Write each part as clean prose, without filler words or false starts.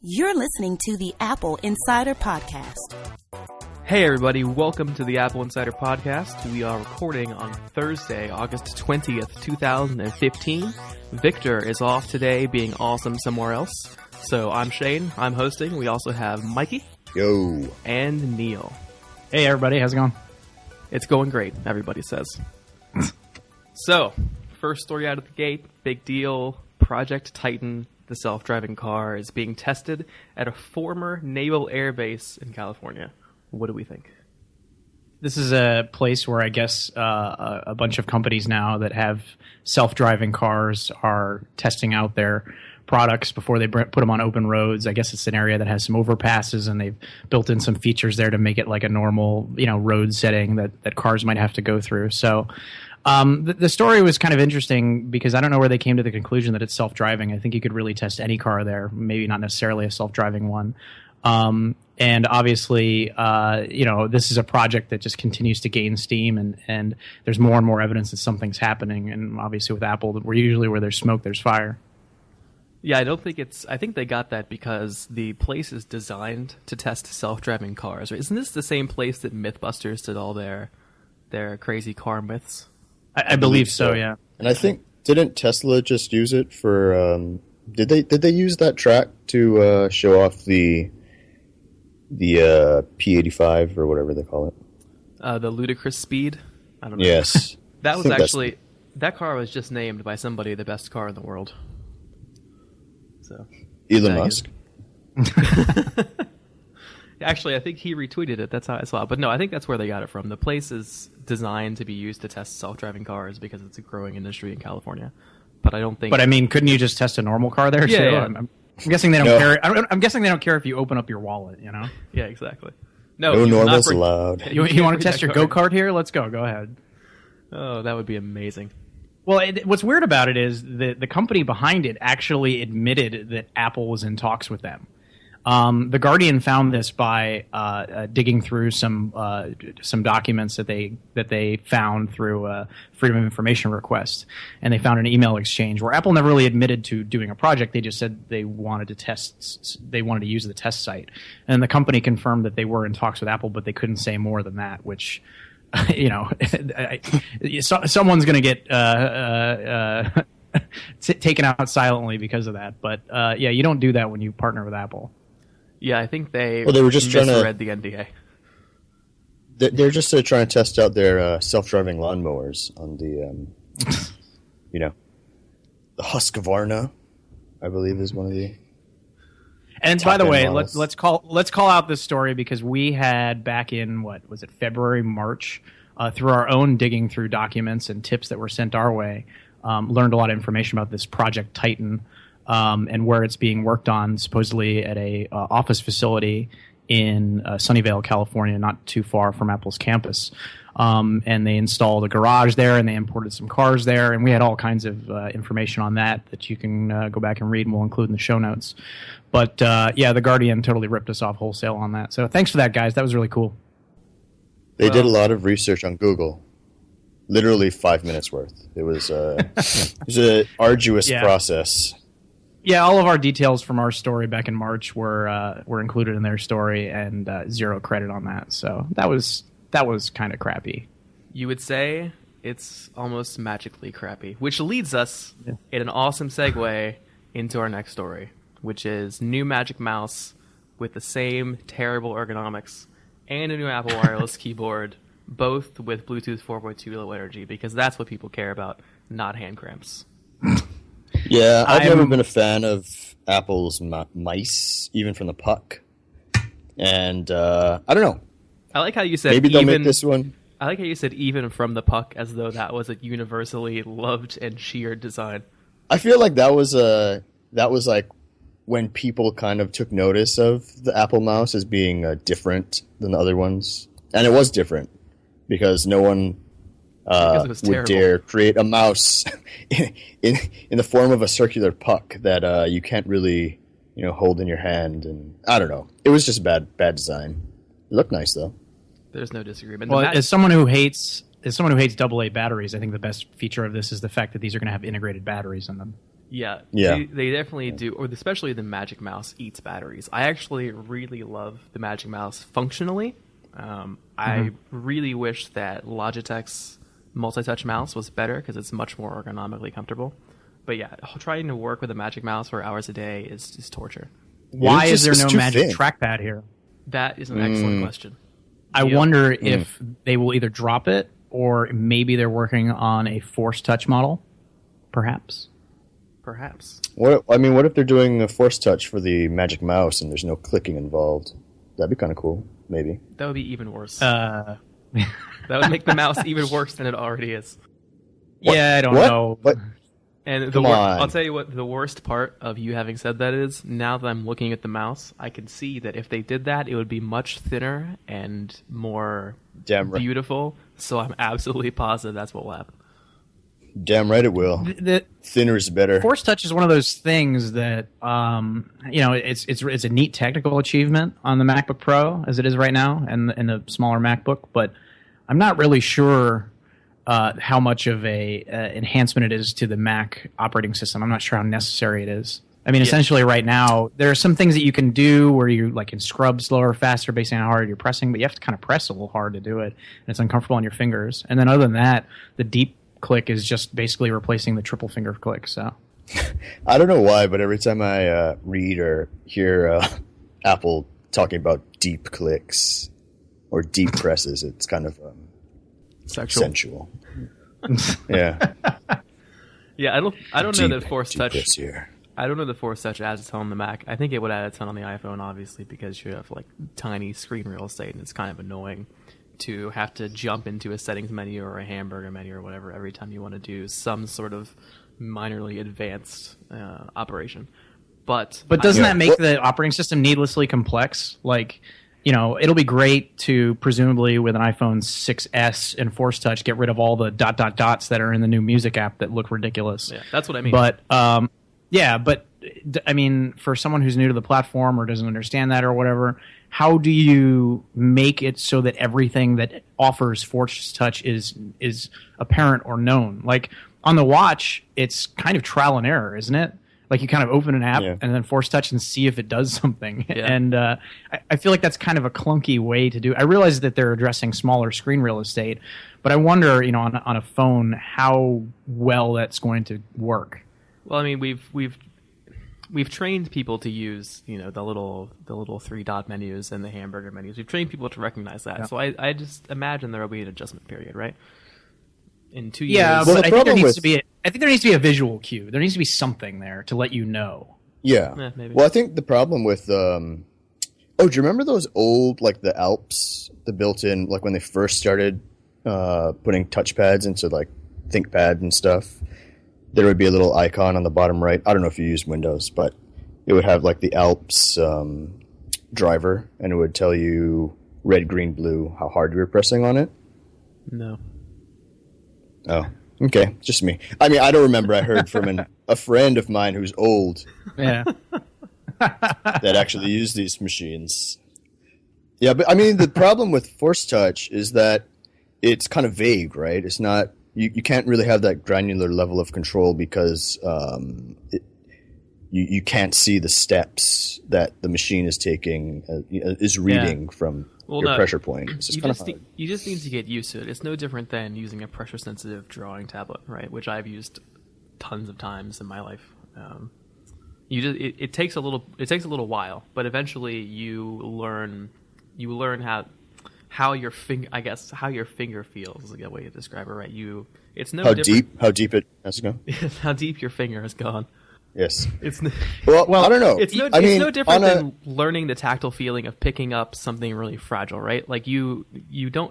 You're listening to the Apple Insider Podcast. Hey everybody, welcome to the Apple Insider Podcast. We are recording on Thursday, August 20th, 2015. Victor is off today being awesome somewhere else. So I'm Shane, I'm hosting. We also have Mikey. Yo. And Neil. Hey everybody, how's it going? It's going great, everybody says. So, first story out of the gate, big deal. Project Titan, the self-driving car, is being tested at a former naval air base in California. What do we think? This is a place where I guess a bunch of companies now that have self-driving cars are testing out their products before they put them on open roads. I guess it's an area that has some overpasses, and they've built in some features there to make it like a normal, road setting that cars might have to go through. So the story was kind of interesting because I don't know where they came to the conclusion that it's self-driving. I think you could really test any car there, maybe not necessarily a self-driving one. And obviously, this is a project that just continues to gain steam, and there's more and more evidence that something's happening. And obviously with Apple, we're usually where there's smoke, there's fire. Yeah, I think they got that because the place is designed to test self-driving cars. Isn't this the same place that Mythbusters did all their crazy car myths? I believe so, yeah. And I think, didn't Tesla just use it for, did they use that track to show off the P85 or whatever they call it? The ludicrous speed? I don't know. Yes. That car was just named by somebody the best car in the world. So Elon Musk. Actually, I think he retweeted it. That's how I saw it. But no, I think that's where they got it from. The place is designed to be used to test self-driving cars because it's a growing industry in California. But I don't think. But I mean, couldn't you just test a normal car there too? Yeah. I'm guessing they don't care. I'm guessing they don't care if you open up your wallet. Yeah, exactly. No normals allowed. You want to test your go-kart here? Let's go. Go ahead. Oh, that would be amazing. Well, what's weird about it is the company behind it actually admitted that Apple was in talks with them. The Guardian found this by digging through some documents that they found through a Freedom of Information request, and they found an email exchange where Apple never really admitted to doing a project. They just said they wanted to use the test site, and the company confirmed that they were in talks with Apple, but they couldn't say more than that, which. Someone's going to get taken out silently because of that. But you don't do that when you partner with Apple. Yeah, I think they were just misread the NDA. They're just trying to test out their self-driving lawnmowers on the, the Husqvarna, I believe is one of the. And by the way, let's call out this story because we had back in February, March, through our own digging through documents and tips that were sent our way, learned a lot of information about this Project Titan and where it's being worked on, supposedly at a office facility in Sunnyvale, California, not too far from Apple's campus. And they installed a garage there, and they imported some cars there, and we had all kinds of information on that you can go back and read, and we'll include in the show notes. But the Guardian totally ripped us off wholesale on that. So thanks for that, guys. That was really cool. They did a lot of research on Google. Literally 5 minutes worth. It was an arduous process. Yeah, all of our details from our story back in March were included in their story, and zero credit on that. So that was kind of crappy. You would say it's almost magically crappy, which leads us in an awesome segue into our next story, which is new Magic Mouse with the same terrible ergonomics and a new Apple wireless keyboard, both with Bluetooth 4.2 low energy, because that's what people care about, not hand cramps. Yeah, I've never been a fan of Apple's mice, even from the Puck. And I don't know. I like how you said maybe they'll make this one. I like how you said even from the Puck, as though that was a universally loved and cheered design. I feel like that was like when people kind of took notice of the Apple mouse as being different than the other ones, and it was different because no one would dare create a mouse in the form of a circular puck that you can't really hold in your hand, and I don't know. It was just bad design. It looked nice though. There's no disagreement. Well, as someone who hates AA batteries, I think the best feature of this is the fact that these are going to have integrated batteries in them. Yeah, Yeah. they definitely do, or especially the Magic Mouse eats batteries. I actually really love the Magic Mouse functionally. I really wish that Logitech's multi-touch mouse was better because it's much more ergonomically comfortable. But yeah, trying to work with a Magic Mouse for hours a day is torture. Why is there it's no too magic thin. trackpad here? That is an excellent question. I wonder if they will either drop it or maybe they're working on a Force Touch model, perhaps. Perhaps. What if they're doing a Force Touch for the Magic Mouse and there's no clicking involved? That'd be kind of cool. Maybe. That would be even worse. That would make the mouse even worse than it already is. Yeah, I don't know. What? And Come on. I'll tell you what the worst part of you having said that is, now that I'm looking at the mouse, I can see that if they did that, it would be much thinner and more Damn right. beautiful. So I'm absolutely positive that's what will happen. Damn right it will. The Thinner is better. Force Touch is one of those things that it's a neat technical achievement on the MacBook Pro as it is right now and the smaller MacBook, but I'm not really sure how much of a enhancement it is to the Mac operating system. I'm not sure how necessary it is. I mean, essentially right now, there are some things that you can do where you can scrub slower, faster based on how hard you're pressing, but you have to kind of press a little hard to do it, and it's uncomfortable on your fingers. And then other than that, the deep click is just basically replacing the triple finger click. So I don't know why, but every time I read or hear Apple talking about deep clicks or deep presses, it's kind of sensual. Yeah. Yeah, I don't know that Force Touch. Here. I don't know the Force Touch adds a ton on the Mac. I think it would add a ton on the iPhone, obviously, because you have like tiny screen real estate, and it's kind of annoying to have to jump into a settings menu or a hamburger menu or whatever every time you want to do some sort of minorly advanced operation. But doesn't that make the operating system needlessly complex? Like, it'll be great to presumably with an iPhone 6S and Force Touch get rid of all the dots that are in the new music app that look ridiculous. Yeah, that's what I mean. But I mean, for someone who's new to the platform or doesn't understand that or whatever, how do you make it so that everything that offers Force Touch is apparent or known? Like on the watch, it's kind of trial and error, isn't it? Like you kind of open an app and then Force Touch and see if it does something. Yeah. And I feel like that's kind of a clunky way to do it. I realize that they're addressing smaller screen real estate, but I wonder, on a phone, how well that's going to work. Well, I mean, we've trained people to use, the little 3-dot menus and the hamburger menus. We've trained people to recognize that. Yeah. So I just imagine there will be an adjustment period, right? In 2 years. Yeah, but I think there needs to be a visual cue. There needs to be something there to let you know. Yeah. Maybe. Well, I think the problem with do you remember those old, like the Alps, the built-in, like when they first started putting touchpads into like ThinkPad and stuff? There would be a little icon on the bottom right. I don't know if you use Windows, but it would have like the Alps driver, and it would tell you red, green, blue, how hard you were pressing on it. No. Oh, okay. Just me. I mean, I don't remember. I heard from a friend of mine who's old. Yeah. That actually used these machines. Yeah, but I mean, the problem with Force Touch is that it's kind of vague, right? It's not. You can't really have that granular level of control because you can't see the steps that the machine is taking, is reading from your pressure point. It's just you just need to get used to it. It's no different than using a pressure-sensitive drawing tablet, right? Which I've used tons of times in my life. It takes a little while, but eventually you learn how your finger feels is a good way to describe it, right? It's no different. How deep it has to go. How deep your finger has gone. Yes. Well, I don't know. It's no different than learning the tactile feeling of picking up something really fragile, right? Like you're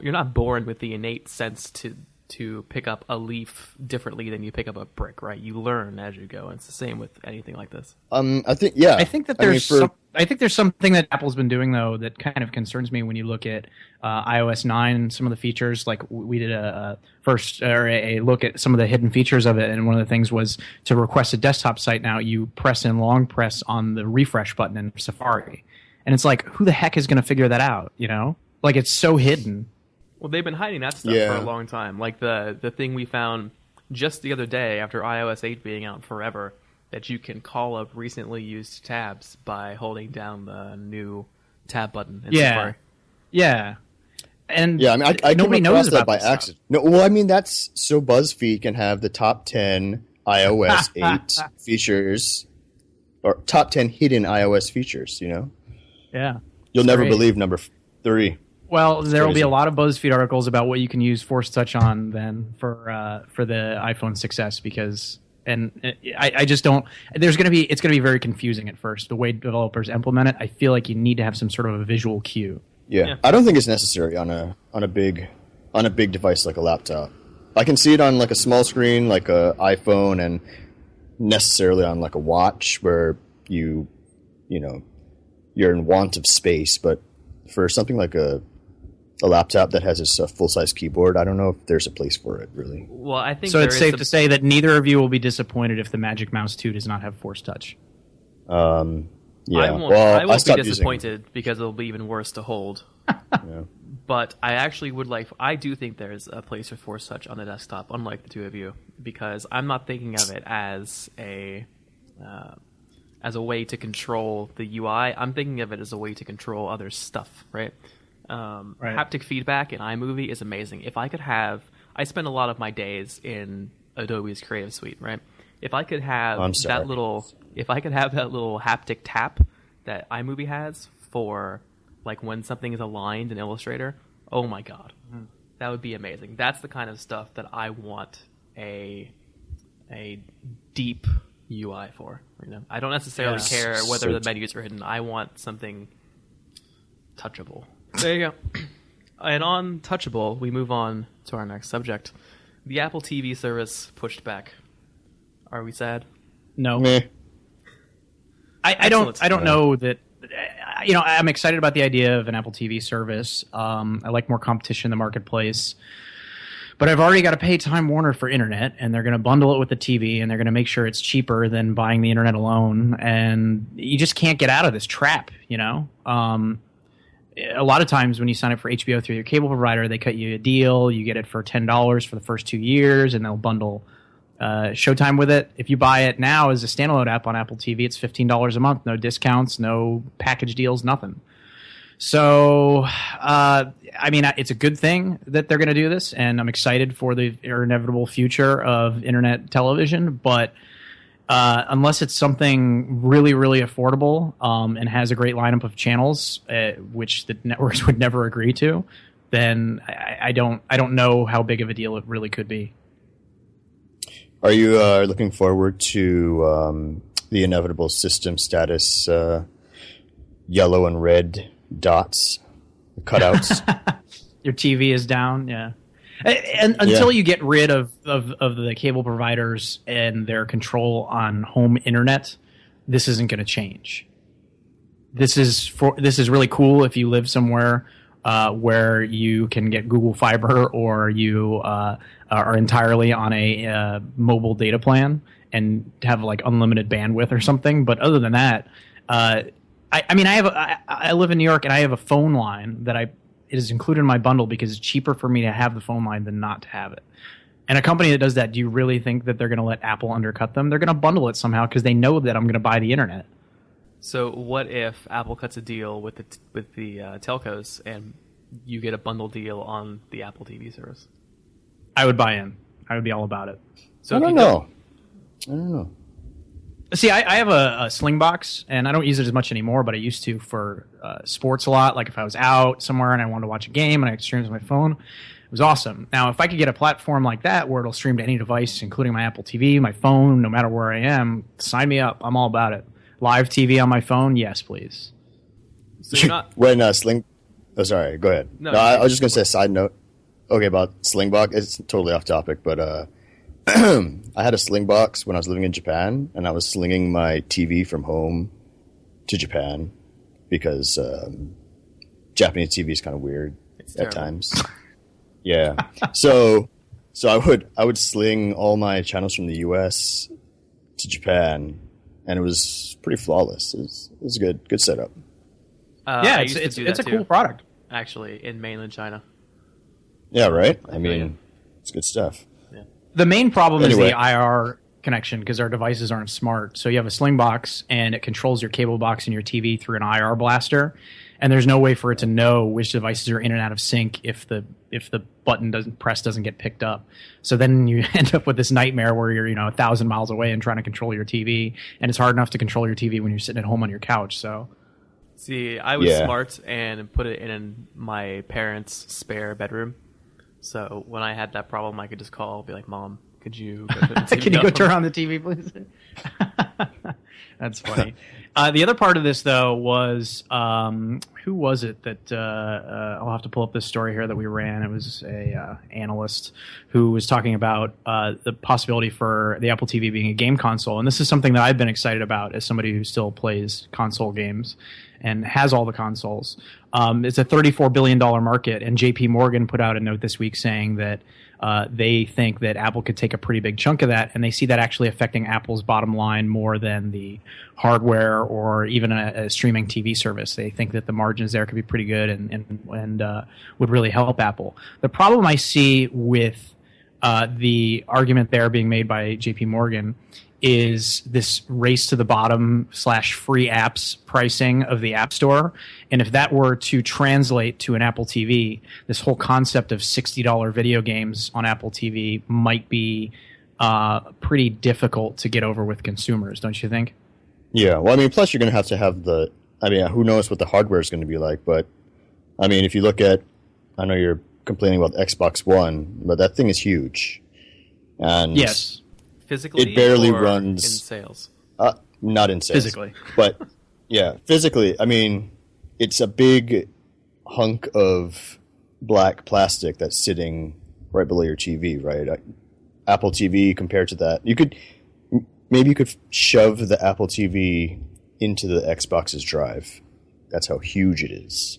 not born with the innate sense to pick up a leaf differently than you pick up a brick, right? You learn as you go. And it's the same with anything like this. I think there's something that Apple's been doing though that kind of concerns me when you look at iOS 9 and some of the features. Like we did a look at some of the hidden features of it, and one of the things was to request a desktop site. Now you press and long press on the refresh button in Safari, and it's like, who the heck is going to figure that out? Like it's so hidden. Well, they've been hiding that stuff for a long time. Like the thing we found just the other day after iOS 8 being out forever, that you can call up recently used tabs by holding down the new tab button in Safari. Yeah. And yeah, I mean, I nobody came knows across that about by this accident. No, well, I mean, that's so BuzzFeed can have the top 10 iOS 8 features, or top 10 hidden iOS features, you know? Yeah. You'll never great. believe number 3. Well, there will be crazy. a lot of BuzzFeed articles about what you can use Force Touch on then for the iPhone 6s because, and I just don't. It's going to be very confusing at first the way developers implement it. I feel like you need to have some sort of a visual cue. Yeah, I don't think it's necessary on a big device like a laptop. I can see it on like a small screen like a iPhone, and necessarily on like a watch where you're in want of space. But for something like a laptop that has a full-size keyboard, I don't know if there's a place for it, really. Well, I think so. It's safe to say that neither of you will be disappointed if the Magic Mouse 2 does not have Force Touch. Yeah. I won't be disappointed because it'll be even worse to hold. Yeah. But I actually would like. I do think there's a place for Force Touch on the desktop, unlike the two of you, because I'm not thinking of it as a way to control the UI. I'm thinking of it as a way to control other stuff, right? Haptic feedback in iMovie is amazing. If I could have, I spend a lot of my days in Adobe's Creative Suite, right? If I could have that little haptic tap that iMovie has for like when something is aligned in Illustrator, oh my god, that would be amazing. That's the kind of stuff that I want a deep UI for. You know, I don't necessarily care whether the menus are hidden. I want something touchable. There you go. And on touchable, we move on to our next subject. The Apple TV service pushed back. Are we sad? No. Meh. I don't know that. I'm excited about the idea of an Apple TV service. I like more competition in the marketplace. But I've already got to pay Time Warner for internet, and they're going to bundle it with the TV, and they're going to make sure it's cheaper than buying the internet alone. And you just can't get out of this trap, you know? A lot of times when you sign up for HBO through your cable provider, they cut you a deal. You get it for $10 for the first 2 years, and they'll bundle Showtime with it. If you buy it now as a standalone app on Apple TV, it's $15 a month. No discounts, no package deals, nothing. So, it's a good thing that they're going to do this, and I'm excited for the inevitable future of internet television. But unless it's something really, really affordable and has a great lineup of channels, which the networks would never agree to, then I don't know how big of a deal it really could be. Are you looking forward to the inevitable system status yellow and red dots, cutouts? Your TV is down, yeah. And until you get rid of the cable providers and their control on home internet, this isn't going to change. This is really cool if you live somewhere where you can get Google Fiber or you are entirely on a mobile data plan and have like unlimited bandwidth or something. But other than that, I live in New York and I have a phone line that it is included in my bundle because it's cheaper for me to have the phone line than not to have it. And a company that does that, do you really think that they're going to let Apple undercut them? They're going to bundle it somehow because they know that I'm going to buy the internet. So what if Apple cuts a deal with the telcos and you get a bundle deal on the Apple TV service? I would buy in. I would be all about it. So I don't know. See, I have a Slingbox, and I don't use it as much anymore, but I used to for sports a lot. Like if I was out somewhere and I wanted to watch a game and I could stream to my phone, it was awesome. Now, if I could get a platform like that where it'll stream to any device, including my Apple TV, my phone, no matter where I am, sign me up. I'm all about it. Live TV on my phone, yes, please. So you're not... When Sling... Oh, sorry, go ahead. No, I was just going to say a side note. Okay, about Slingbox. It's totally off topic, but I had a Slingbox when I was living in Japan, and I was slinging my TV from home to Japan because Japanese TV is kind of weird at times. Yeah. So I would sling all my channels from the US to Japan, and it was pretty flawless. It was a good setup. Yeah, it's a cool product. Actually, in mainland China. Yeah, right? I mean, it's good stuff. The main problem is the IR connection because our devices aren't smart. So you have a Sling box and it controls your cable box and your TV through an IR blaster, and there's no way for it to know which devices are in and out of sync if the button doesn't get picked up. So then you end up with this nightmare where you're 1,000 miles away and trying to control your TV, and it's hard enough to control your TV when you're sitting at home on your couch. So see, I was smart and put it in my parents' spare bedroom. So when I had that problem, I could just call, be like, "Mom, could you go, can you go turn on the TV, please?" That's funny. The other part of this, though, was who was it that I'll have to pull up this story here that we ran. It was a analyst who was talking about the possibility for the Apple TV being a game console, and this is something that I've been excited about as somebody who still plays console games and has all the consoles. It's a $34 billion market, and JP Morgan put out a note this week saying that they think that Apple could take a pretty big chunk of that, and they see that actually affecting Apple's bottom line more than the hardware or even a streaming TV service. They think that the margins there could be pretty good and would really help Apple. The problem I see with the argument there being made by JP Morgan is this race to the bottom / free apps pricing of the App Store. And if that were to translate to an Apple TV, this whole concept of $60 video games on Apple TV might be pretty difficult to get over with consumers, don't you think? Yeah, well, I mean, plus you're going to have the, I mean, who knows what the hardware is going to be like, but, I mean, if you look at, I know you're complaining about Xbox One, but that thing is huge. And yes. Physically, it barely or runs in sales. Not in sales, physically, but yeah, physically. I mean, it's a big hunk of black plastic that's sitting right below your TV, right? Apple TV compared to that, you could shove the Apple TV into the Xbox's drive. That's how huge it is.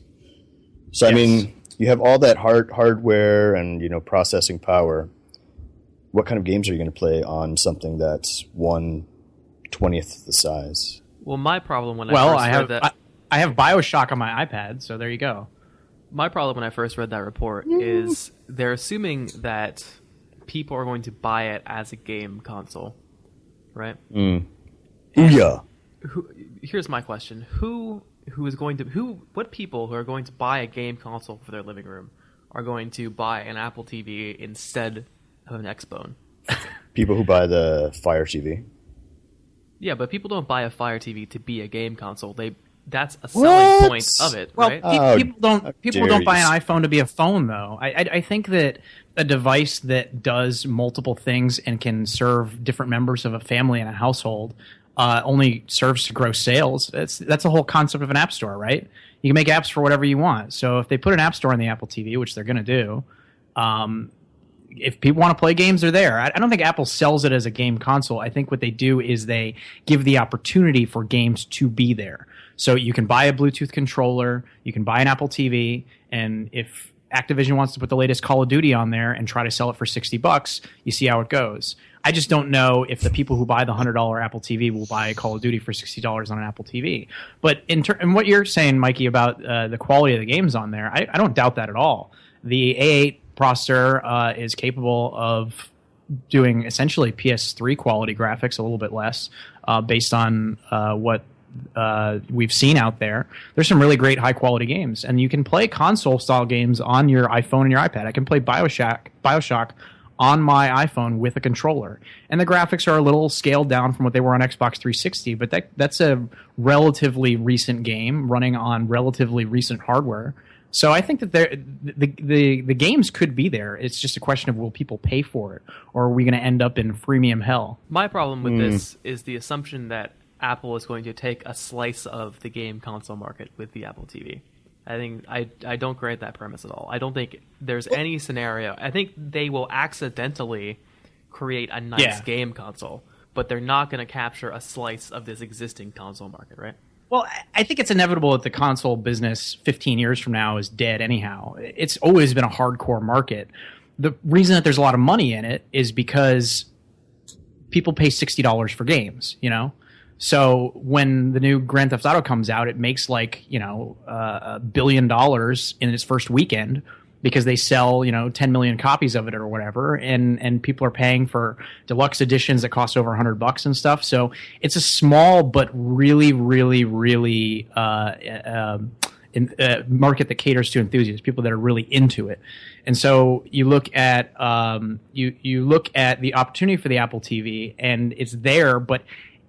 So yes. I mean, you have all that hardware and processing power. What kind of games are you going to play on something that's 1/20th the size? Well, my problem when I have BioShock on my iPad, so there you go. My problem when I first read that report is they're assuming that people are going to buy it as a game console, right? Yeah. Here's my question: what people who are going to buy a game console for their living room are going to buy an Apple TV instead of an Xbone? People who buy the Fire TV. Yeah, but people don't buy a Fire TV to be a game console. That's a selling point of it, right? People don't buy an iPhone to be a phone, though. I think that a device that does multiple things and can serve different members of a family and a household only serves to grow sales. That's the whole concept of an app store, right? You can make apps for whatever you want. So if they put an app store on the Apple TV, which they're going to do, if people want to play games, they're there. I don't think Apple sells it as a game console. I think what they do is they give the opportunity for games to be there. So you can buy a Bluetooth controller, you can buy an Apple TV, and if Activision wants to put the latest Call of Duty on there and try to sell it for $60, you see how it goes. I just don't know if the people who buy the $100 Apple TV will buy Call of Duty for $60 on an Apple TV. But and what you're saying, Mikey, about the quality of the games on there, I don't doubt that at all. The A8 processor is capable of doing essentially PS3 quality graphics, a little bit less, based on what we've seen out there. There's some really great high quality games, and you can play console style games on your iPhone and your iPad. I can play BioShock on my iPhone with a controller, and the graphics are a little scaled down from what they were on Xbox 360, but that's a relatively recent game running on relatively recent hardware. So I think that the games could be there. It's just a question of will people pay for it, or are we going to end up in freemium hell? My problem with this is the assumption that Apple is going to take a slice of the game console market with the Apple TV. I don't grant that premise at all. I don't think there's any scenario. I think they will accidentally create a nice game console, but they're not going to capture a slice of this existing console market, right? Well, I think it's inevitable that the console business 15 years from now is dead anyhow. It's always been a hardcore market. The reason that there's a lot of money in it is because people pay $60 for games, So when the new Grand Theft Auto comes out, it makes $1 billion in its first weekend. because they sell 10 million copies of it or whatever, and people are paying for deluxe editions that cost over $100 and stuff. So it's a small but really, really, really market that caters to enthusiasts, people that are really into it. And so you look at you look at the opportunity for the Apple TV, and it's there. But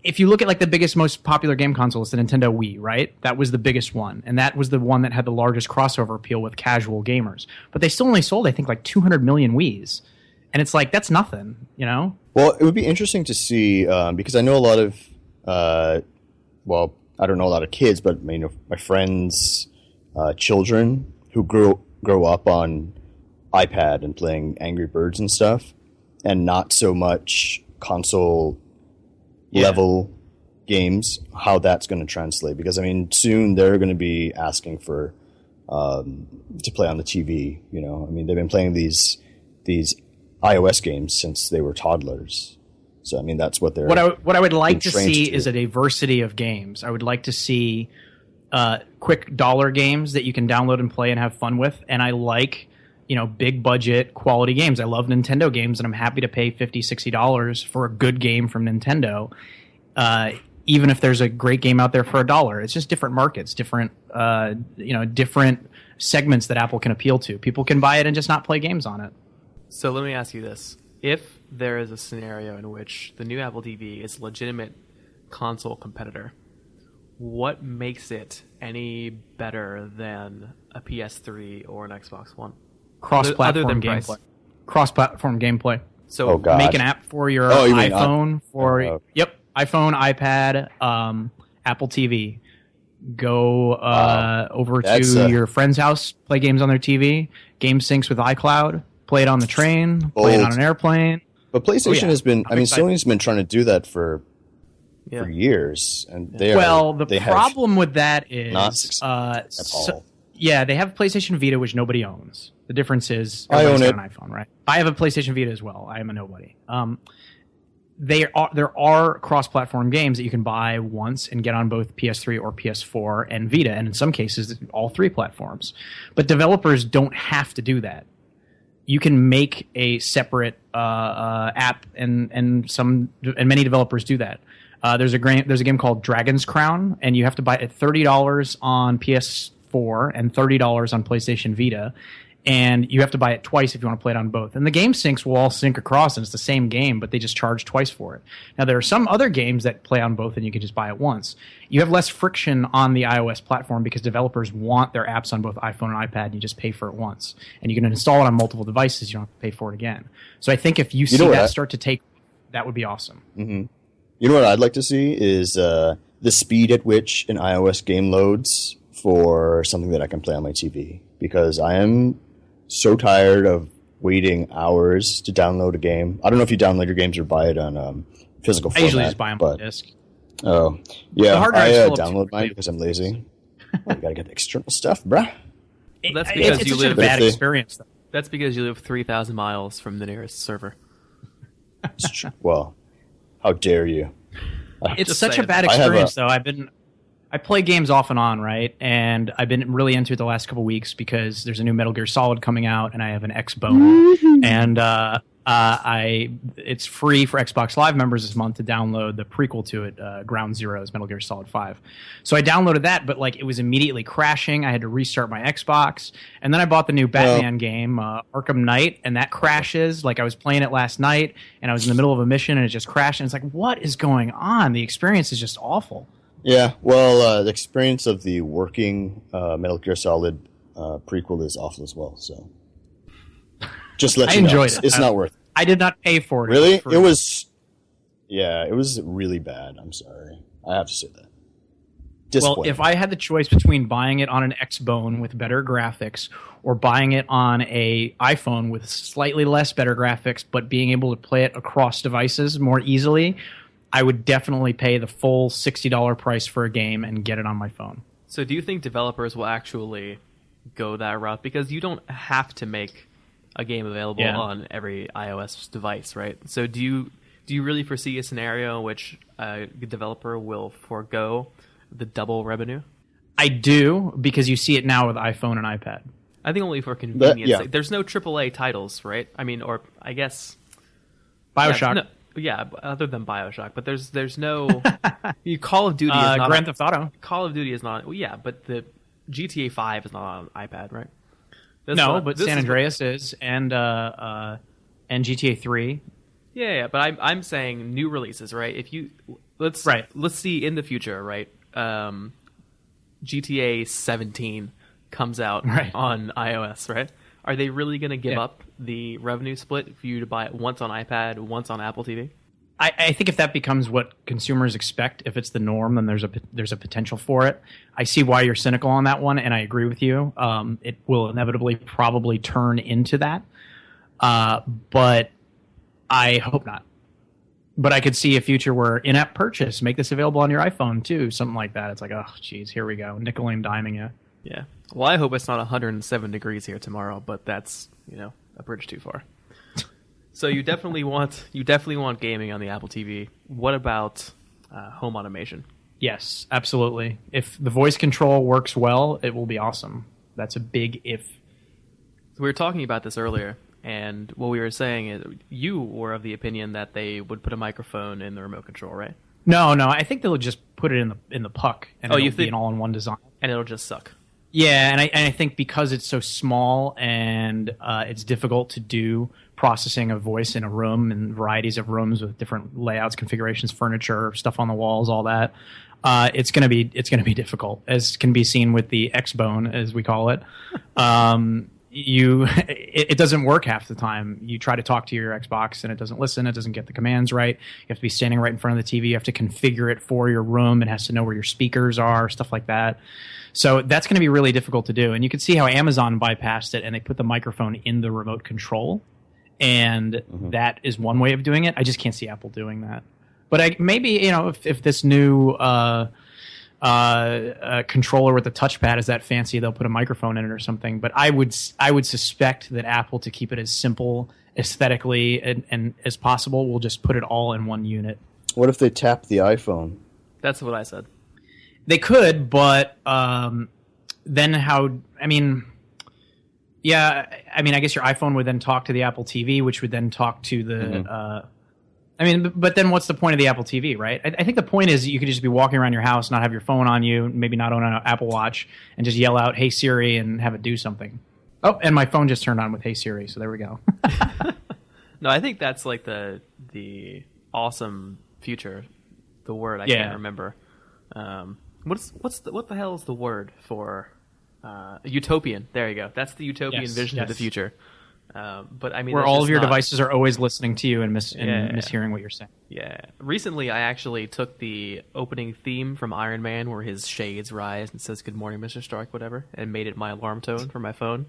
if you look at like the biggest, most popular game console, it's the Nintendo Wii, right? That was the biggest one, and that was the one that had the largest crossover appeal with casual gamers. But they still only sold, I think, like 200 million Wiis, and it's like that's nothing, Well, it would be interesting to see because I know a lot of I don't know a lot of kids, but my friends' children who grow up on iPad and playing Angry Birds and stuff, and not so much console level games, how that's going to translate. Because soon they're going to be asking for to play on the TV. They've been playing these iOS games since they were toddlers. So that's what they're. What I would like to see is a diversity of games. I would like to see quick dollar games that you can download and play and have fun with. And I like big budget quality games. I love Nintendo games, and I'm happy to pay $50, $60 for a good game from Nintendo, even if there's a great game out there for $1. It's just different markets, different different segments that Apple can appeal to. People can buy it and just not play games on it. So let me ask you this. If there is a scenario in which the new Apple TV is a legitimate console competitor, what makes it any better than a PS3 or an Xbox One? Cross-platform gameplay. Cross-platform gameplay. So make an app for your iPhone, iPhone, iPad, Apple TV. Go over to your friend's house, play games on their TV. Game syncs with iCloud. Play it on the train. Play it on an airplane. But PlayStation has been. Sony's been trying to do that for years, and the problem with that is not successful at all. They have PlayStation Vita, which nobody owns. The difference is I own it. An iPhone, right? I have a PlayStation Vita as well. I am a nobody. There are cross-platform games that you can buy once and get on both PS3 or PS4 and Vita, and in some cases, all three platforms. But developers don't have to do that. You can make a separate app, and many developers do that. There's a game called Dragon's Crown, and you have to buy it $30 on PS4 and $30 on PlayStation Vita, and you have to buy it twice if you want to play it on both. And the game syncs will all sync across, and it's the same game, but they just charge twice for it. Now, there are some other games that play on both, and you can just buy it once. You have less friction on the iOS platform because developers want their apps on both iPhone and iPad, and you just pay for it once. And you can install it on multiple devices. You don't have to pay for it again. So I think if you see that start to take, that would be awesome. Mm-hmm. You know what I'd like to see is the speed at which an iOS game loads for something that I can play on my TV. Because I am so tired of waiting hours to download a game. I don't know if you download your games or buy it on physical format. I usually just buy them on disc. Oh, yeah. The hard I drive's download mine because I'm lazy. You gotta get the external stuff, bruh. That's because it's such a bad experience, though. That's because you live 3,000 miles from the nearest server. Well, how dare you? It's such a bad experience, though. I play games off and on, right? And I've been really into it the last couple weeks because there's a new Metal Gear Solid coming out, and I have an Xbone, and it's free for Xbox Live members this month to download the prequel to it, Ground Zeroes, Metal Gear Solid 5. So I downloaded that, but it was immediately crashing. I had to restart my Xbox, and then I bought the new Batman game, Arkham Knight, and that crashes. I was playing it last night, and I was in the middle of a mission, and it just crashed. And it's what is going on? The experience is just awful. Yeah, well, the experience of the working Metal Gear Solid prequel is awful as well. So, just let you know, enjoyed it. It's not worth it. I did not pay for it. Really? It was really bad. I'm sorry. I have to say that. Well, if I had the choice between buying it on an Xbone with better graphics or buying it on a iPhone with slightly less better graphics but being able to play it across devices more easily, I would definitely pay the full $60 price for a game and get it on my phone. So do you think developers will actually go that route? Because you don't have to make a game available on every iOS device, right? So do you really foresee a scenario in which a developer will forego the double revenue? I do, because you see it now with iPhone and iPad. I think only for convenience. yeah. There's no AAA titles, right? I mean, or I guess BioShock. Yeah, other than BioShock, but there's no Call of Duty is not Grand Theft Auto. Call of Duty is not. Well, yeah, but the GTA 5 is not on iPad, right? But San Andreas is, and GTA 3. Yeah, but I'm saying new releases, right? If you let's see in the future, right? GTA 17 comes out on iOS, right? Are they really going to give up the revenue split for you to buy it once on iPad, once on Apple TV? I think if that becomes what consumers expect, if it's the norm, then there's a potential for it. I see why you're cynical on that one, and I agree with you. It will inevitably probably turn into that, but I hope not. But I could see a future where in-app purchase, make this available on your iPhone too, something like that. It's like, oh, geez, here we go, nickel and diming you. Yeah. Well, I hope it's not 107 degrees here tomorrow, but that's a bridge too far. So you definitely want gaming on the Apple TV. What about home automation? Yes, absolutely. If the voice control works well, it will be awesome. That's a big if. So we were talking about this earlier, and what we were saying is you were of the opinion that they would put a microphone in the remote control, right? No, I think they'll just put it in the puck, and it'll be an all-in-one design, and it'll just suck. Yeah, and I think because it's so small and it's difficult to do processing of voice in a room and varieties of rooms with different layouts, configurations, furniture, stuff on the walls, all that, it's gonna be difficult, as can be seen with the X-Bone, as we call it. It doesn't work half the time. You try to talk to your Xbox and it doesn't listen. It doesn't get the commands right. You have to be standing right in front of the TV. You have to configure it for your room. It has to know where your speakers are, stuff like that. So that's going to be really difficult to do. And you can see how Amazon bypassed it and they put the microphone in the remote control. And that is one way of doing it. I just can't see Apple doing that. But maybe, if this new controller with the touchpad is that fancy, they'll put a microphone in it or something. But I would suspect that Apple, to keep it as simple aesthetically and as possible, will just put it all in one unit. What if they tap the iPhone? That's what I said. They could, but then how? I mean, I guess your iPhone would then talk to the Apple TV, which would then talk to the. But then what's the point of the Apple TV, right? I think the point is you could just be walking around your house, not have your phone on you, maybe not own an Apple Watch, and just yell out, "Hey Siri," and have it do something. Oh, and my phone just turned on with "Hey Siri," so there we go. No, I think that's like the awesome future. The word I can't remember. What the hell is the word for utopian? There you go. That's the utopian vision of the future. But I mean, where all of your devices are always listening to you and mishearing what you're saying. Yeah. Recently, I actually took the opening theme from Iron Man, where his shades rise and says "Good morning, Mr. Stark," whatever, and made it my alarm tone for my phone.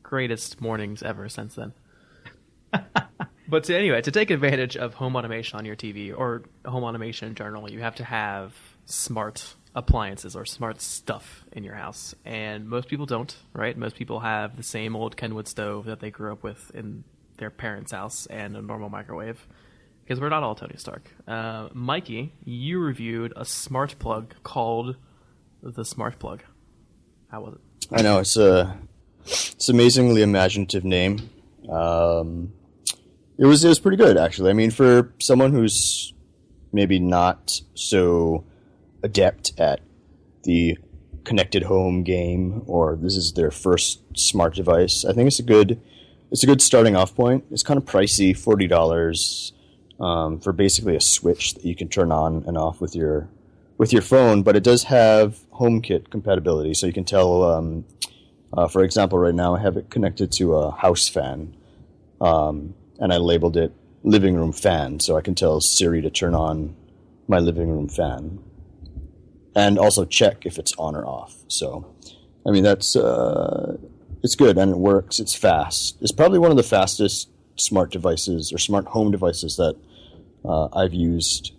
Greatest mornings ever since then. But to take advantage of home automation on your TV or home automation in general, you have to have smart appliances or smart stuff in your house, and most people don't, right? Most people have the same old Kenwood stove that they grew up with in their parents' house and a normal microwave, because we're not all Tony Stark. Mikey, you reviewed a smart plug called the SmartPlug. How was it? I know, it's amazingly imaginative name. It was pretty good, actually. I mean, for someone who's maybe not so adept at the connected home game, or this is their first smart device, I think it's a good starting off point. It's kind of pricey, $40 for basically a switch that you can turn on and off with your phone, but it does have HomeKit compatibility, so you can tell. For example, right now I have it connected to a house fan, and I labeled it living room fan, so I can tell Siri to turn on my living room fan. And also check if it's on or off. So, I mean, that's it's good, and it works. It's fast. It's probably one of the fastest smart devices or smart home devices that I've used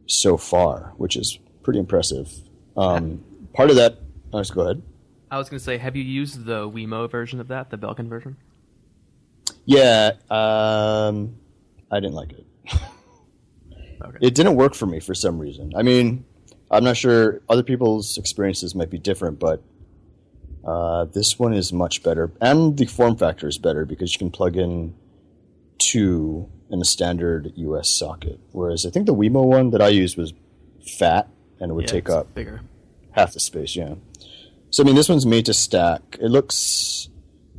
so far, which is pretty impressive. Part of that... Let's go ahead. I was going to say, have you used the Wemo version of that, the Belkin version? Yeah, I didn't like it. Okay. It didn't work for me for some reason. I mean... I'm not sure. Other people's experiences might be different, but This one is much better, and the form factor is better because you can plug in 2 in a standard US socket. Whereas I think the Wemo one that I used was fat and it would take up bigger. half the space. Yeah. So I mean, this one's made to stack. It looks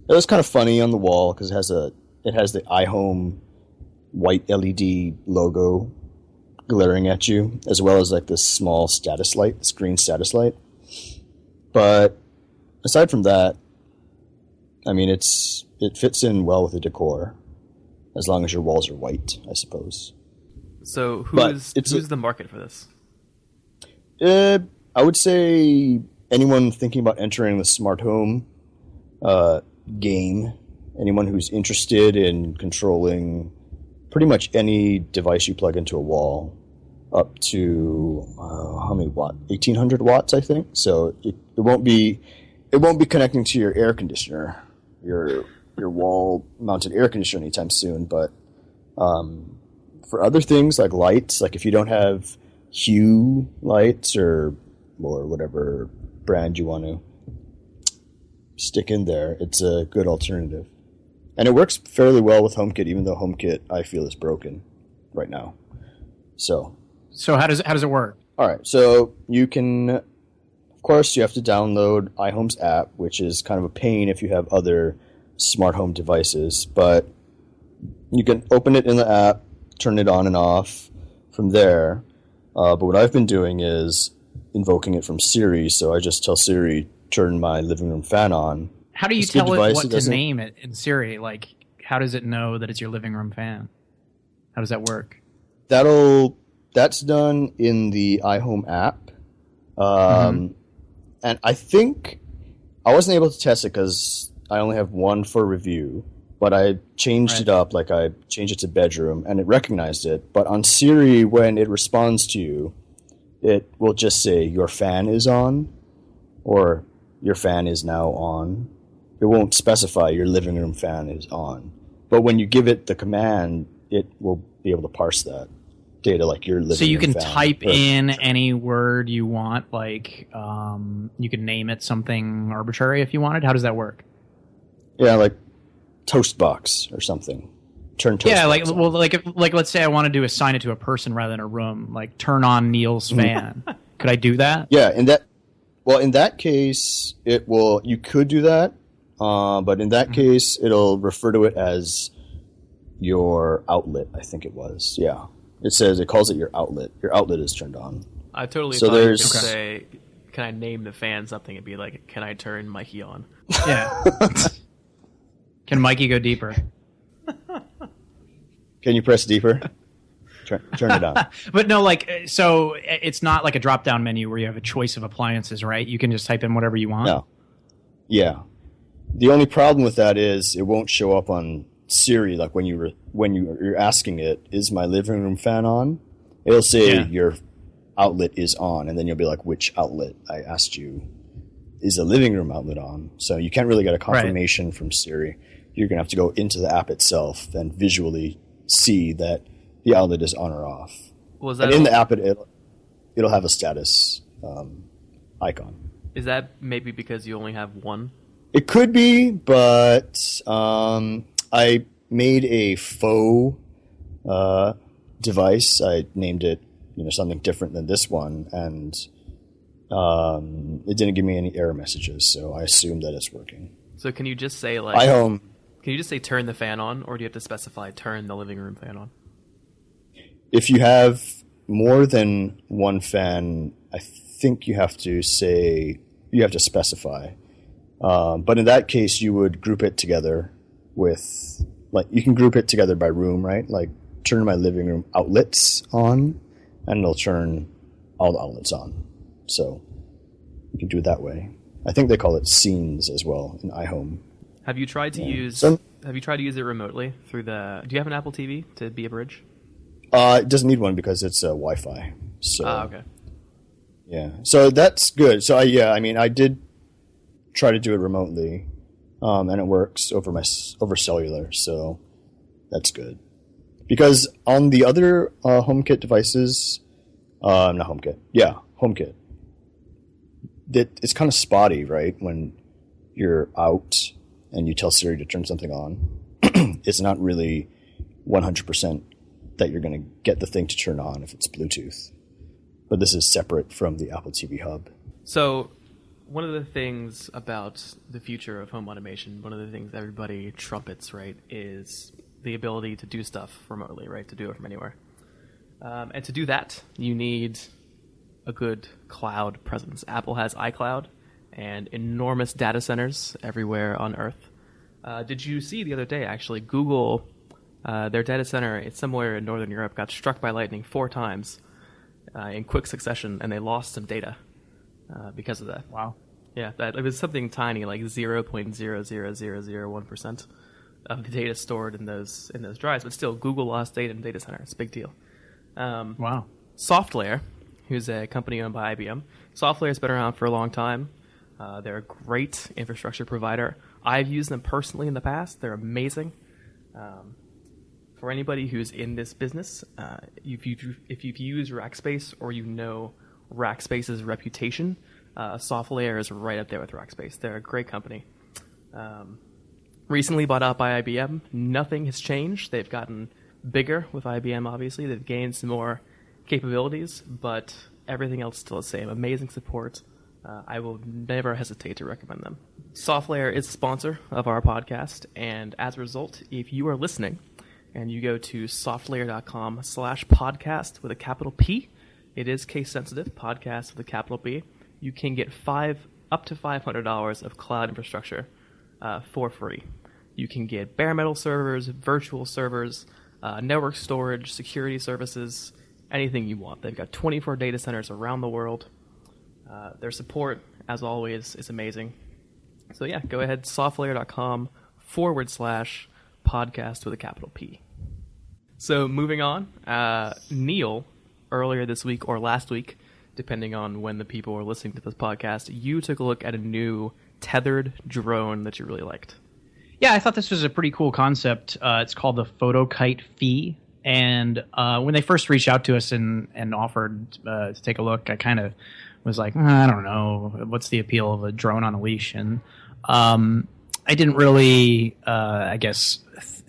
kind of funny on the wall because it has the iHome white LED logo glaring at you, as well as like this small status light, this green status light. But aside from that, I mean, it fits in well with the decor, as long as your walls are white, I suppose. So who's the market for this? I would say anyone thinking about entering the smart home game, anyone who's interested in controlling pretty much any device you plug into a wall, up to how many watts? 1,800 watts, I think. So it won't be connecting to your air conditioner, your wall-mounted air conditioner anytime soon. But for other things like lights, like if you don't have Hue lights or whatever brand you want to stick in there, it's a good alternative. And it works fairly well with HomeKit, even though HomeKit I feel is broken right now. So how does it work? All right, so you can, of course, you have to download iHome's app, which is kind of a pain if you have other smart home devices. But you can open it in the app, turn it on and off from there. But what I've been doing is invoking it from Siri. So I just tell Siri, turn my living room fan on. How do you tell it what to name it in Siri? Like, how does it know that it's your living room fan? How does that work? That's done in the iHome app. And I think I wasn't able to test it because I only have one for review, but I changed it up. Like I changed it to bedroom and it recognized it. But on Siri, when it responds to you, it will just say your fan is on or your fan is now on. It won't specify your living room fan is on. But when you give it the command, it will be able to parse that data like your living room fan. So you can type in any word you want, like you can name it something arbitrary if you wanted. How does that work? Yeah, like toast box or something. Turn toast box on. like let's say I wanted to assign it to a person rather than a room, like turn on Neil's fan. Could I do that? Yeah, in that case, you could do that. But in that case, it'll refer to it as your outlet, I think it was. Yeah. It calls it your outlet. Your outlet is turned on. I totally thought you could say, can I name the fan something? It'd be like, can I turn Mikey on? Yeah. Can Mikey go deeper? Can you press deeper? Turn it on. But no, so it's not like a drop-down menu where you have a choice of appliances, right? You can just type in whatever you want? No. Yeah. The only problem with that is it won't show up on Siri. Like when you're asking it, is my living room fan on? It'll say your outlet is on, and then you'll be like, which outlet? I asked you, is the living room outlet on? So you can't really get a confirmation from Siri. You're gonna have to go into the app itself and visually see that the outlet is on or off. And in the app, it'll have a status icon. Is that maybe because you only have one? It could be, but I made a faux device. I named it, something different than this one, and it didn't give me any error messages, so I assumed that it's working. So can you just say iHome? Can you just say turn the fan on, or do you have to specify turn the living room fan on? If you have more than one fan, I think you have to specify. But in that case, you would group it together with, you can group it together by room, right? Like, turn my living room outlets on, and it'll turn all the outlets on. So you can do it that way. I think they call it scenes as well in iHome. Have you tried to use it remotely through do you have an Apple TV to be a bridge? It doesn't need one because it's Wi-Fi. So, okay. Yeah. So that's good. So I did try to do it remotely, and it works over cellular, so that's good. Because on the other HomeKit devices, HomeKit, it's kind of spotty, right? When you're out and you tell Siri to turn something on, it's not really 100% that you're going to get the thing to turn on if it's Bluetooth. But this is separate from the Apple TV Hub. So one of the things about the future of home automation, one of the things everybody trumpets, right, is the ability to do stuff remotely, right, to do it from anywhere. And to do that, you need a good cloud presence. Apple has iCloud and enormous data centers everywhere on Earth. Did you see the other day, actually, Google, their data center, it's somewhere in Northern Europe, got struck by lightning 4 times in quick succession, and they lost some data because of that. Wow. Yeah, that it was something tiny, like 0.00001% of the data stored in those drives, but still, Google lost data in the data center. It's a big deal. Wow. SoftLayer, who's a company owned by IBM. SoftLayer has been around for a long time. They're a great infrastructure provider. I've used them personally in the past. They're amazing. For anybody who's in this business, if you've used Rackspace or you know Rackspace's reputation, SoftLayer is right up there with Rackspace. They're a great company. Recently bought out by IBM. Nothing has changed. They've gotten bigger with IBM, obviously. They've gained some more capabilities, but everything else is still the same. Amazing support. I will never hesitate to recommend them. SoftLayer is a sponsor of our podcast, and as a result, if you are listening and you go to softlayer.com/podcast with a capital P, it is case sensitive, podcast with a capital P, you can get up to $500 of cloud infrastructure for free. You can get bare metal servers, virtual servers, network storage, security services, anything you want. They've got 24 data centers around the world. Their support, as always, is amazing. So yeah, go ahead, softlayer.com/podcast with a capital P. So moving on, Neil, earlier this week or last week, depending on when the people were listening to this podcast, you took a look at a new tethered drone that you really liked. Yeah, I thought this was a pretty cool concept. It's called the PhotoKite Phi. And when they first reached out to us and offered to take a look, I kind of was like, I don't know, what's the appeal of a drone on a leash? And I didn't really,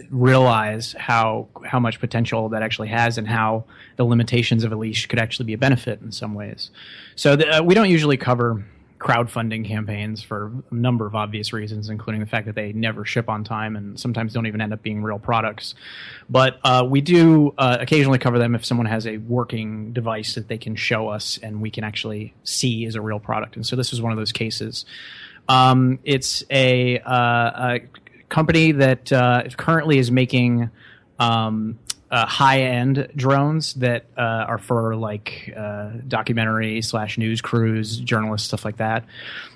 realize how much potential that actually has and how the limitations of a leash could actually be a benefit in some ways. So we don't usually cover crowdfunding campaigns for a number of obvious reasons, including the fact that they never ship on time and sometimes don't even end up being real products. But we do occasionally cover them if someone has a working device that they can show us and we can actually see as a real product. And so this was one of those cases. It's a company that currently is making high-end drones that are for like documentary / news crews, journalists, stuff like that.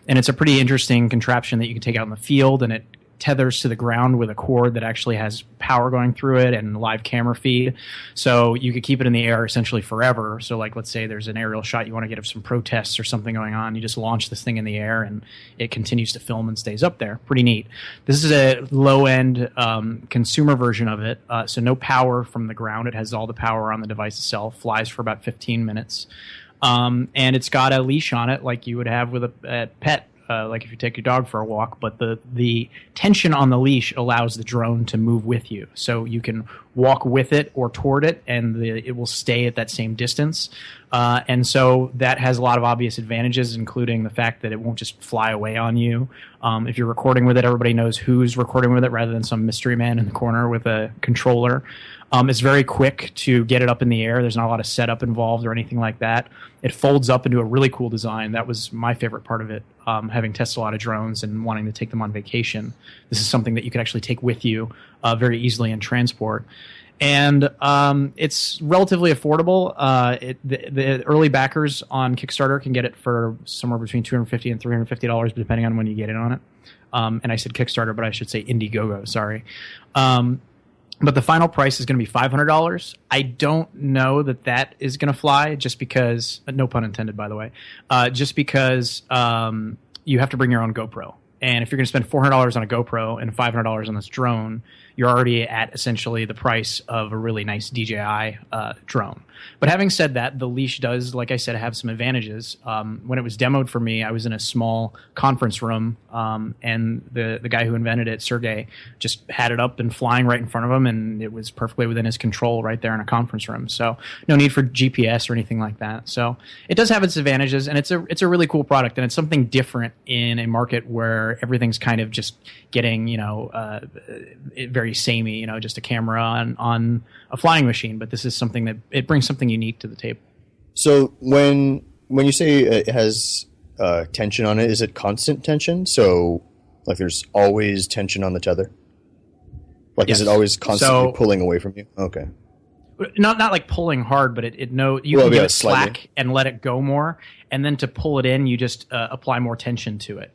And it's a pretty interesting contraption that you can take out in the field, and it tethers to the ground with a cord that actually has power going through it and live camera feed. So you could keep it in the air essentially forever. So like, let's say there's an aerial shot you want to get of some protests or something going on. You just launch this thing in the air and it continues to film and stays up there. Pretty neat. This is a low-end consumer version of it. So no power from the ground. It has all the power on the device itself. Flies for about 15 minutes. And it's got a leash on it like you would have with a pet. Like if you take your dog for a walk, but the tension on the leash allows the drone to move with you. So you can walk with it or toward it, and it will stay at that same distance. And so that has a lot of obvious advantages, including the fact that it won't just fly away on you. If you're recording with it, everybody knows who's recording with it rather than some mystery man in the corner with a controller. It's very quick to get it up in the air. There's not a lot of setup involved or anything like that. It folds up into a really cool design. That was my favorite part of it, having tested a lot of drones and wanting to take them on vacation. This is something that you could actually take with you very easily and transport. And it's relatively affordable. The early backers on Kickstarter can get it for somewhere between $250 and $350, depending on when you get in on it. And I said Kickstarter, but I should say Indiegogo, sorry. But the final price is going to be $500. I don't know that is going to fly just because, no pun intended, by the way, just because you have to bring your own GoPro. And if you're going to spend $400 on a GoPro and $500 on this drone, you're already at essentially the price of a really nice DJI drone. But having said that, the leash does, like I said, have some advantages. When it was demoed for me, I was in a small conference room, and the guy who invented it, Sergey, just had it up and flying right in front of him, and it was perfectly within his control right there in a conference room. So no need for GPS or anything like that. So it does have its advantages, and it's a really cool product, and it's something different in a market where everything's kind of just getting, very samey, just a camera on a flying machine. But this is something that it brings something unique to the table. So when you say it has tension on it, is it constant tension? So like there's always tension on the tether? Like Yes. Is it always constantly pulling away from you? Okay. Not like pulling hard, but you can give it slack and let it go more. And then to pull it in, you just apply more tension to it.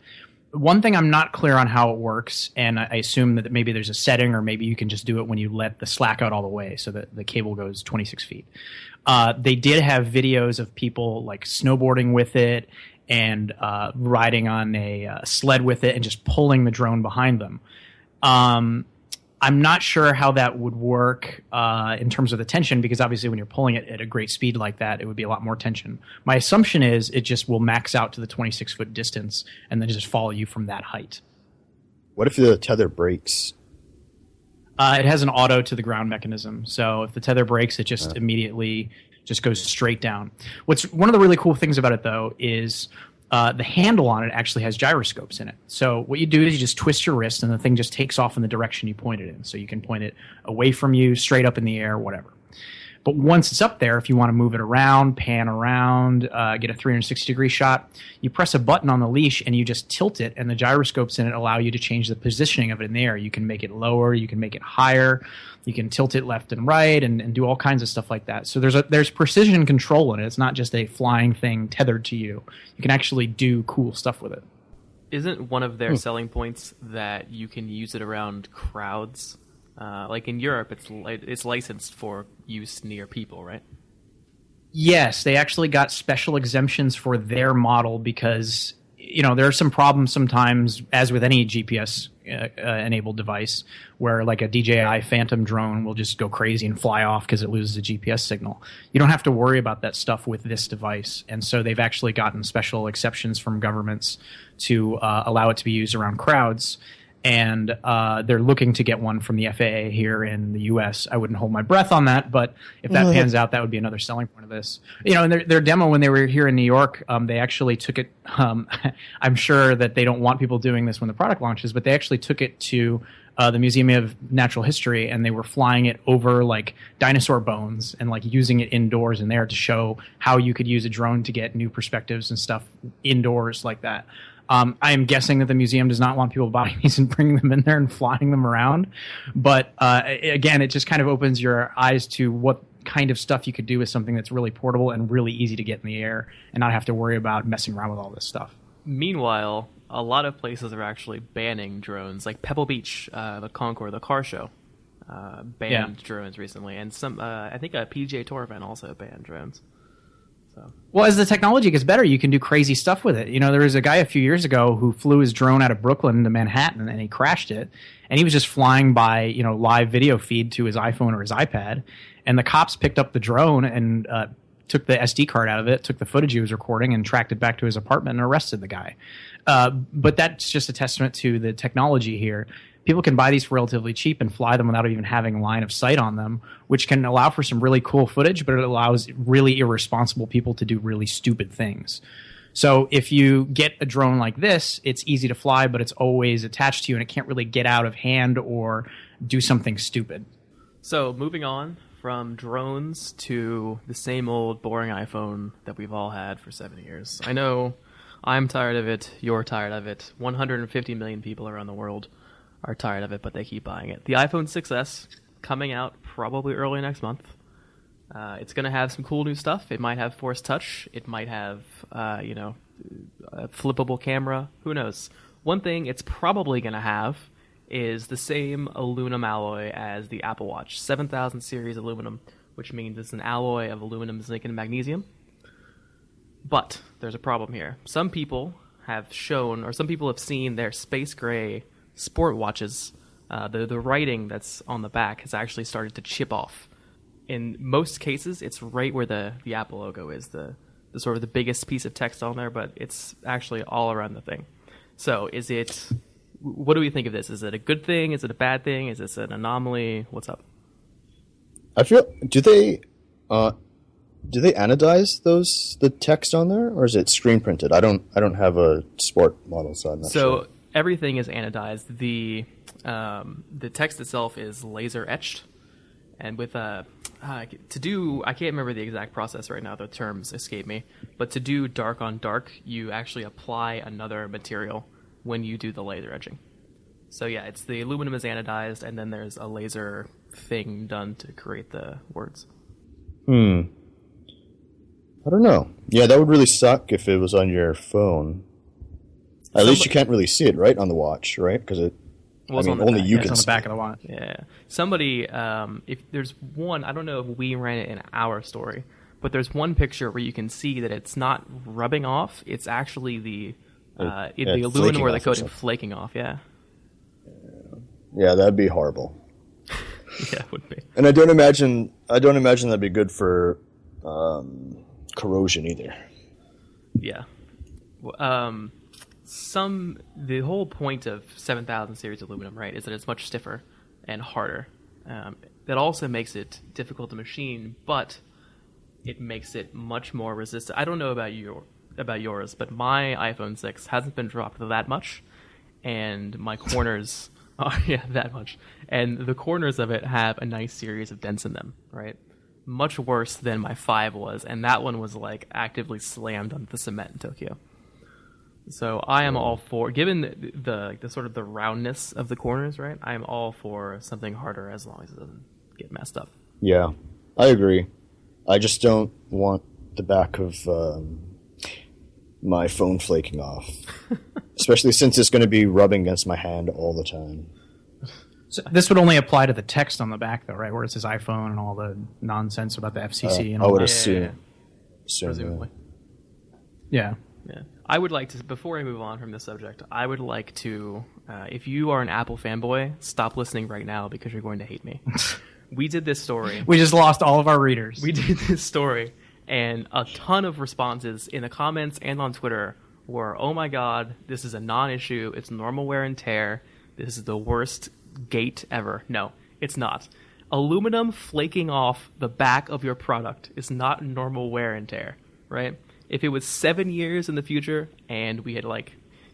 One thing I'm not clear on how it works, and I assume that maybe there's a setting, or maybe you can just do it when you let the slack out all the way so that the cable goes 26 feet. They did have videos of people like snowboarding with it and riding on a sled with it and just pulling the drone behind them. I'm not sure how that would work in terms of the tension, because obviously when you're pulling it at a great speed like that, it would be a lot more tension. My assumption is it just will max out to the 26-foot distance and then just follow you from that height. What if the tether breaks? It has an auto to the ground mechanism. So if the tether breaks, it just immediately just goes straight down. What's one of the really cool things about it, though, is the handle on it actually has gyroscopes in it. So what you do is you just twist your wrist and the thing just takes off in the direction you point it in. So you can point it away from you, straight up in the air, whatever. But once it's up there, if you want to move it around, pan around, get a 360-degree shot, you press a button on the leash and you just tilt it, and the gyroscopes in it allow you to change the positioning of it in the air. You can make it lower, you can make it higher, you can tilt it left and right, and do all kinds of stuff like that. So there's precision control in it. It's not just a flying thing tethered to you. You can actually do cool stuff with it. Isn't one of their selling points that you can use it around crowds? Like in Europe, it's licensed for use near people, right? Yes, they actually got special exemptions for their model because, there are some problems sometimes, as with any GPS enabled device, where like a DJI Phantom drone will just go crazy and fly off because it loses a GPS signal. You don't have to worry about that stuff with this device. And so they've actually gotten special exceptions from governments to allow it to be used around crowds. And they're looking to get one from the FAA here in the U.S. I wouldn't hold my breath on that, but if that pans out, that would be another selling point of this. In their demo when they were here in New York, they actually took it. I'm sure that they don't want people doing this when the product launches, but they actually took it to the Museum of Natural History, and they were flying it over like dinosaur bones and like using it indoors in there to show how you could use a drone to get new perspectives and stuff indoors like that. I am guessing that the museum does not want people buying these and bringing them in there and flying them around. But again, it just kind of opens your eyes to what kind of stuff you could do with something that's really portable and really easy to get in the air and not have to worry about messing around with all this stuff. Meanwhile, a lot of places are actually banning drones, like Pebble Beach, the Concours, the car show, banned drones recently. And some, I think a PGA Tour event also banned drones. Well, as the technology gets better, you can do crazy stuff with it. There was a guy a few years ago who flew his drone out of Brooklyn to Manhattan, and he crashed it. And he was just flying by, live video feed to his iPhone or his iPad. And the cops picked up the drone and took the SD card out of it, took the footage he was recording, and tracked it back to his apartment and arrested the guy. But that's just a testament to the technology here. People can buy these for relatively cheap and fly them without even having a line of sight on them, which can allow for some really cool footage, but it allows really irresponsible people to do really stupid things. So if you get a drone like this, it's easy to fly, but it's always attached to you, and it can't really get out of hand or do something stupid. So moving on from drones to the same old boring iPhone that we've all had for 7 years. I know I'm tired of it. You're tired of it. 150 million people around the world are tired of it, but they keep buying it. The iPhone 6S coming out probably early next month. It's going to have some cool new stuff. It might have Force Touch. It might have, a flippable camera. Who knows? One thing it's probably going to have is the same aluminum alloy as the Apple Watch, 7000 series aluminum, which means it's an alloy of aluminum, zinc, and magnesium. But there's a problem here. Some people have shown, or some people have seen their space gray sport watches. The writing that's on the back has actually started to chip off. In most cases, it's right where the Apple logo is, the sort of the biggest piece of text on there, but it's actually all around the thing. So what do we think of this? Is it a good thing? Is it a bad thing? Is this an anomaly? What's up? I feel, do they anodize the text on there, or is it screen printed? I don't have a sport model, so I'm not sure. So everything is anodized. The text itself is laser etched, and with I can't remember the exact process right now. The terms escape me. But to do dark on dark, you actually apply another material when you do the laser etching. So yeah, it's the aluminum is anodized, and then there's a laser thing done to create the words. I don't know. Yeah, that would really suck if it was on your phone. At least you can't really see it, right, on the watch, right? Because only you can see it. It's on the back of the watch. Yeah. Somebody, if there's one, I don't know if we ran it in our story, but there's one picture where you can see that it's not rubbing off. It's actually the aluminum or the coating flaking off. Yeah. Yeah, that'd be horrible. Yeah, it would be. And I don't imagine that'd be good for corrosion either. Yeah. The whole point of 7000 series aluminum, right, is that it's much stiffer and harder. That also makes it difficult to machine, but it makes it much more resistant. I don't know about yours, but my iPhone 6 hasn't been dropped that much, and my corners that much. And the corners of it have a nice series of dents in them, right? Much worse than my 5 was, and that one was like actively slammed onto the cement in Tokyo. So I am all for, given the sort of the roundness of the corners, right? I am all for something harder as long as it doesn't get messed up. Yeah, I agree. I just don't want the back of my phone flaking off, especially since it's going to be rubbing against my hand all the time. So this would only apply to the text on the back, though, right? Where it says iPhone and all the nonsense about the FCC and all I would that. assume. Presumably. Yeah. Yeah. I would like to, before I move on from this subject, I would like to, if you are an Apple fanboy, stop listening right now because you're going to hate me. We did this story. We just lost all of our readers. We did this story, and a ton of responses in the comments and on Twitter were, oh my god, this is a non-issue, it's normal wear and tear, this is the worst gate ever. No, it's not. Aluminum flaking off the back of your product is not normal wear and tear, right? If it was 7 years in the future and we had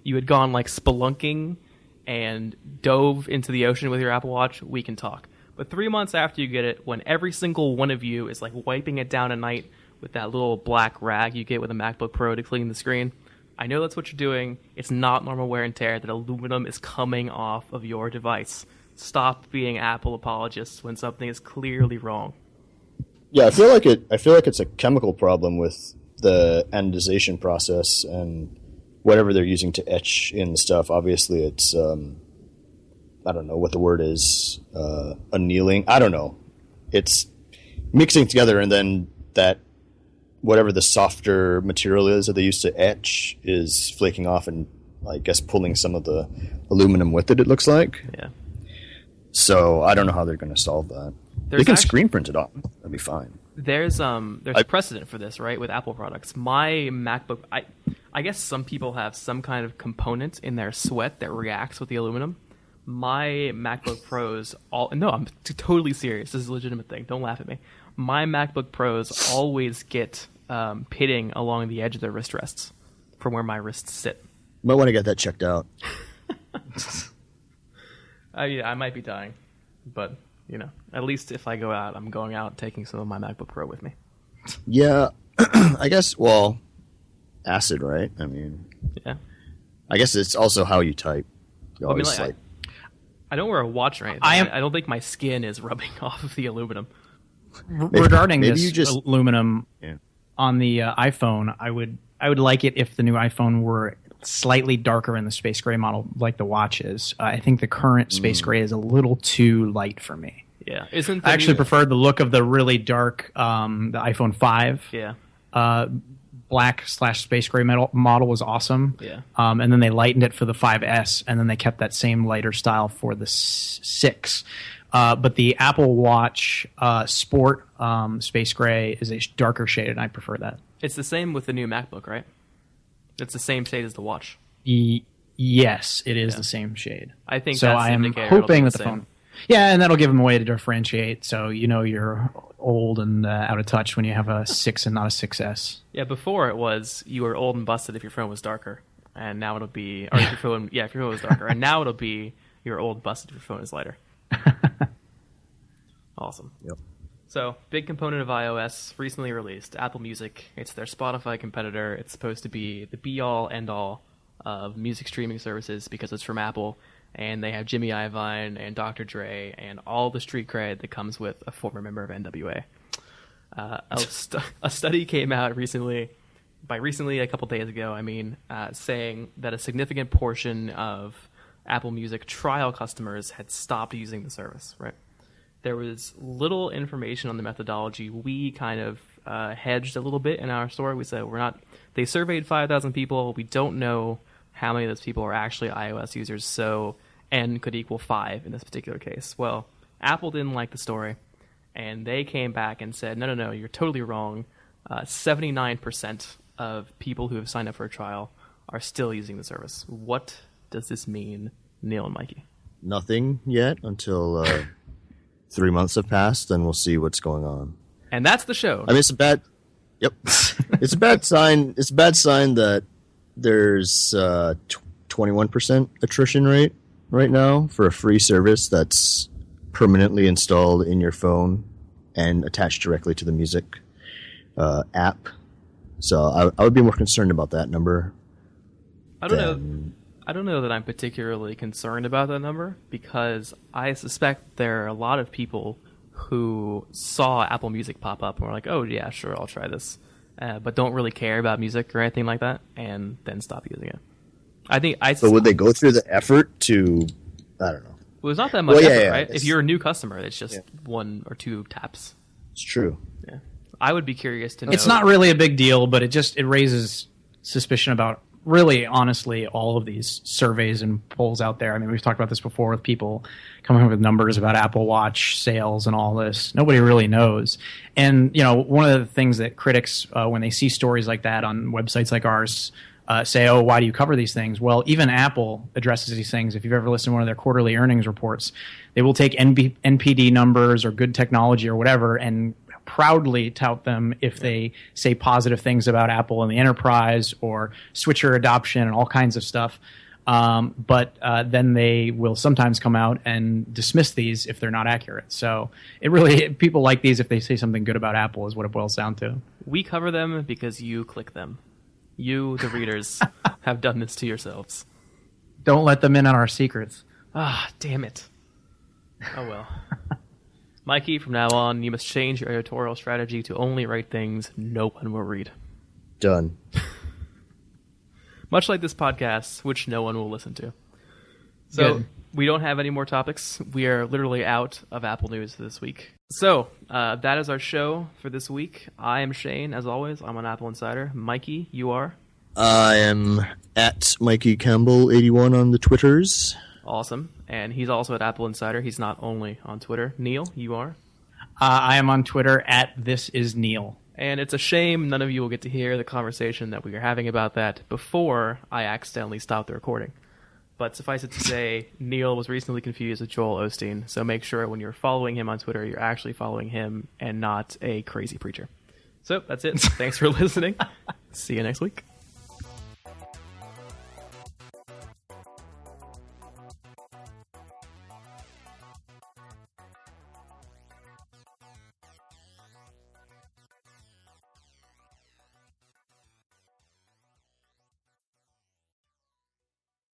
you had gone spelunking and dove into the ocean with your Apple Watch, we can talk. But 3 months after you get it, when every single one of you is wiping it down at night with that little black rag you get with a MacBook Pro to clean the screen, I know that's what you're doing. It's not normal wear and tear that aluminum is coming off of your device. Stop being Apple apologists when something is clearly wrong. Yeah, I feel like it's a chemical problem with the anodization process and whatever they're using to etch in the stuff. Obviously, it's I don't know what the word is, annealing. I don't know. It's mixing together, and then that whatever the softer material is that they use to etch is flaking off and, I guess, pulling some of the aluminum with it, it looks like. Yeah. So I don't know how they're going to solve that. They can screen print it off. That'd be fine. There's precedent for this, right, with Apple products. My MacBook, I guess some people have some kind of component in their sweat that reacts with the aluminum. My MacBook Pros, I'm totally serious. This is a legitimate thing. Don't laugh at me. My MacBook Pros always get pitting along the edge of their wrist rests from where my wrists sit. Might want to get that checked out. I might be dying, but at least if I go out, I'm going out taking some of my MacBook Pro with me. Yeah, I guess. Well, acid, right? I mean, yeah. I guess it's also how you type. You always I don't wear a watch or anything. I don't think my skin is rubbing off of the aluminum. Regarding this aluminum on the iPhone, I would like it if the new iPhone were slightly darker in the space gray model, like the watch is. I think the current space gray is a little too light for me. Yeah, I actually prefer the look of the really dark the iPhone 5. Yeah. black/space gray model was awesome. Yeah. And then they lightened it for the 5S, and then they kept that same lighter style for the 6. But the Apple Watch Sport space gray is a darker shade, and I prefer that. It's the same with the new MacBook, right? It's the same shade as the watch. Yes, it is the same shade. I think so. that's I am the indicator hoping it'll be that the same. phone. Yeah, and that'll give them a way to differentiate, so you know you're old and out of touch when you have a 6 and not a 6S. Yeah, before it was you were old and busted if your phone was darker, and now it'll be, or if your phone was darker, and now it'll be you're old and busted if your phone is lighter. Awesome. Yep. So, big component of iOS recently released, Apple Music. It's their Spotify competitor. It's supposed to be the be-all, end-all of music streaming services because it's from Apple, and they have Jimmy Iovine and Dr. Dre and all the street cred that comes with a former member of NWA. A study came out recently, a couple days ago, I mean, saying that a significant portion of Apple Music trial customers had stopped using the service, right? There was little information on the methodology. We kind of hedged a little bit in our story. We said they surveyed 5,000 people. We don't know how many of those people are actually iOS users, so N could equal 5 in this particular case. Well, Apple didn't like the story, and they came back and said, no, you're totally wrong. 79% of people who have signed up for a trial are still using the service. What does this mean, Neil and Mikey? Nothing yet until 3 months have passed, and we'll see what's going on. And that's the show. I mean, it's a bad sign. It's a bad sign that there's 21% attrition rate right now for a free service that's permanently installed in your phone and attached directly to the music app. So I would be more concerned about that number. I don't know that I'm particularly concerned about that number, because I suspect there are a lot of people who saw Apple Music pop up and were like, oh yeah, sure, I'll try this, but don't really care about music or anything like that, and then stop using it. But would they go through the effort to, I don't know. Well, it's not that much effort, right? If you're a new customer, it's just 1 or 2 taps. It's true. Yeah, I would be curious to know. It's not really a big deal, but it raises suspicion about, really, honestly, all of these surveys and polls out there. I mean, we've talked about this before with people coming up with numbers about Apple Watch sales and all this. Nobody really knows. And, one of the things that critics, when they see stories like that on websites like ours, say, oh, why do you cover these things? Well, even Apple addresses these things. If you've ever listened to one of their quarterly earnings reports, they will take NPD numbers or good technology or whatever and proudly tout them if they say positive things about Apple in the enterprise or switcher adoption and all kinds of stuff. But then they will sometimes come out and dismiss these if they're not accurate. So people like these if they say something good about Apple is what it boils down to. We cover them because you click them. You, the readers, have done this to yourselves. Don't let them in on our secrets. Ah, damn it. Oh well. Mikey, from now on, you must change your editorial strategy to only write things no one will read. Done. Much like this podcast, which no one will listen to. So, we don't have any more topics. We are literally out of Apple news this week. So, that is our show for this week. I am Shane, as always. I'm on Apple Insider. Mikey, you are? I am at Mikey Campbell 81 on the Twitters. Awesome. And he's also at Apple Insider. He's not only on Twitter. Neil, you are? I am on Twitter at ThisIsNeil. And it's a shame none of you will get to hear the conversation that we were having about that before I accidentally stopped the recording. But suffice it to say, Neil was recently confused with Joel Osteen, so make sure when you're following him on Twitter, you're actually following him and not a crazy preacher. So that's it. Thanks for listening. See you next week.